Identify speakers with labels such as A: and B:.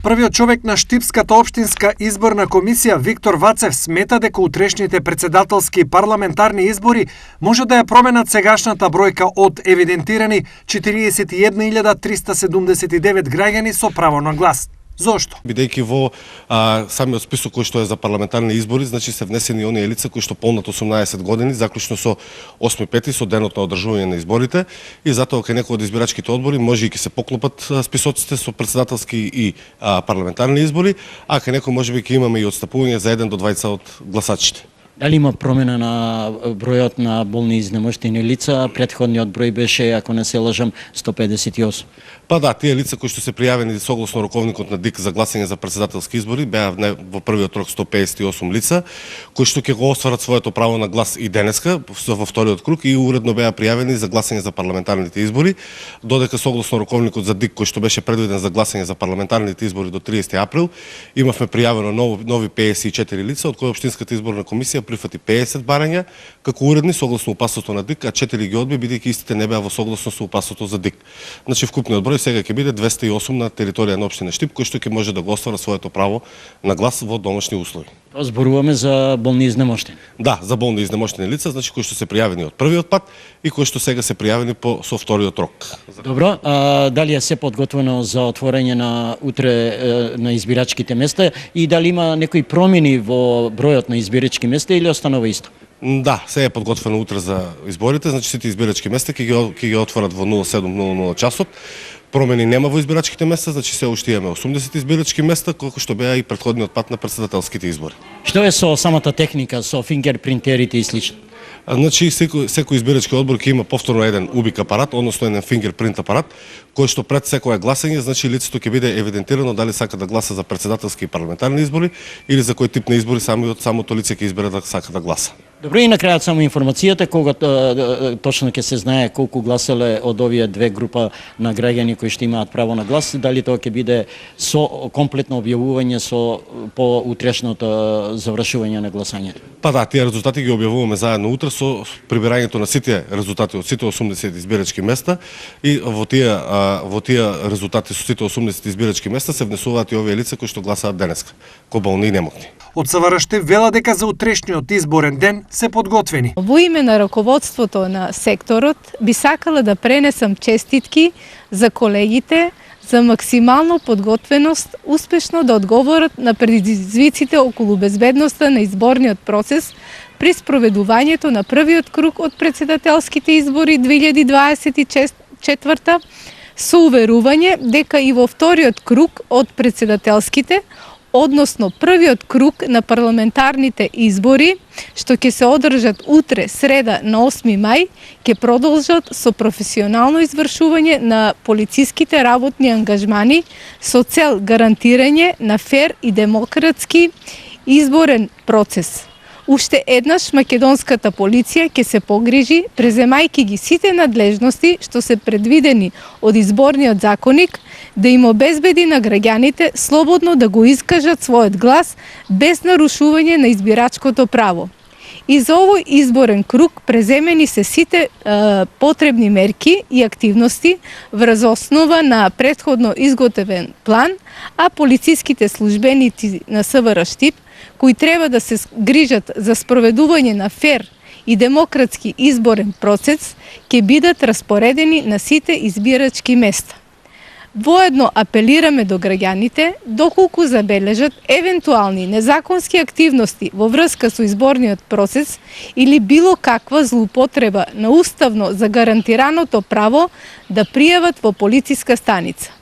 A: Првиот човек на Штипската општинска изборна комисија Виктор Вацев смета дека утрешните председателски и парламентарни избори може да ја променат сегашната бројка од евидентирани 41.379 граѓани со право на глас. Зошто?
B: Бидејќи во самиот список кој што е за парламентарни избори, значи се внесени оние лица кои што полнат 18 години, заклучно со 8.5 со денот на одржување на изборите, и затоа кај некои од избирачките одбори може и ќе се поклопат списоците со председателски и парламентарни избори, а кај некои можеби ќе имаме и отстапување за 1 до 2 од гласачите.
C: Дали има промена на бројот на болни и изнемоштени лица? Претходниот број беше, ако не се лажам, 158.
B: Па да, тие лица кои што се пријавени согласно роковникот на ДИК за гласање за председателски избори беа во првиот рок 158 лица, кои што ќе го остварат своето право на глас и денеска во вториот круг и уредно беа пријавени за гласање за парламентарните избори, додека согласно роковникот за ДИК кој што беше предвиден за гласање за парламентарните избори до 30 април, имавме пријавено нови 54 лица, од кои општинската изборна комисија прифати 50 барања како уредни согласно упатството на ДИК, а 4 ги одби бидејќи истите не беа во согласно со упатството за ДИК. Значи вкупниот број сега ќе биде 208 на територија на општина Штип, кој што ќе може да го оствара своето право на глас во домашни услови.
C: Зборуваме за болни и изнемоштени.
B: Да, за болни и изнемоштени лица, значи кои што се пријавени од првиот пат и кои што сега се пријавени со вториот рок.
C: Добро, дали е се подготвено за отворање на утре на избирачките места и дали има некои промени во бројот на избирачки места или останува исто?
B: Да, се е подготвено утре за изборите, значи сите избирачки места ќе ги отворат во 07:00 часот. Промени нема во избирачките места, значи се уште имаме 80 избирачки места, колку што беа и претходниот пат на председателските избори.
C: Што е со самата техника, со фингерпринтерите и слично?
B: Значи секој избирачки одбор ќе има повторно еден убик апарат, односно еден фингерпринт апарат, кој што пред секое гласање, значи лицето ќе биде евидентирано дали сака да гласа за председателски и парламентарни избори или за кој тип на избори самото лице ќе избере да сака да гласа.
C: Добро, и на крајот само информацијата, кога точно ќе се знае колку гласале од овие две група на граѓани кои што имаат право на глас, дали тоа ќе биде со комплетно објавување со по утрешното завршување на гласањето?
B: Па да, тие резултати ги објавуваме заедно утре со прибирањето на сите резултати од сите 80 избирачки места и во тие резултати со сите 80 избирачки места се внесуваат и овие лица кои што гласаат денеска, кои болни и немотни.
A: Од СВРШ вела дека за утрешниот изборен ден се подготвени.
D: Во име на раководството на секторот би сакала да пренесам честитки за колегите за максимално подготвеност, успешно да одговорат на предизвиците околу безбедноста на изборниот процес при спроведувањето на првиот круг од председателските избори 2024 со уверување дека и во вториот круг од председателските, односно првиот круг на парламентарните избори, што ќе се одржат утре, среда на 8 мај, ќе продолжат со професионално извршување на полициските работни ангажмани со цел гарантирање на фер и демократски изборен процес. Уште еднаш македонската полиција ќе се погрижи, преземајќи ги сите надлежности што се предвидени од изборниот законник, да им обезбеди на граѓаните слободно да го искажат својот глас без нарушување на избирачкото право. И за овој изборен круг преземени се сите потребни мерки и активности врз основа на претходно изготвен план, а полициските службеници на СВР Штип, кои треба да се грижат за спроведување на фер и демократски изборен процес, ќе бидат распоредени на сите избирачки места. Воедно апелираме до граѓаните, доколку забележат евентуални незаконски активности во врска со изборниот процес или било каква злоупотреба на уставно загарантираното право, да пријават во полициска станица.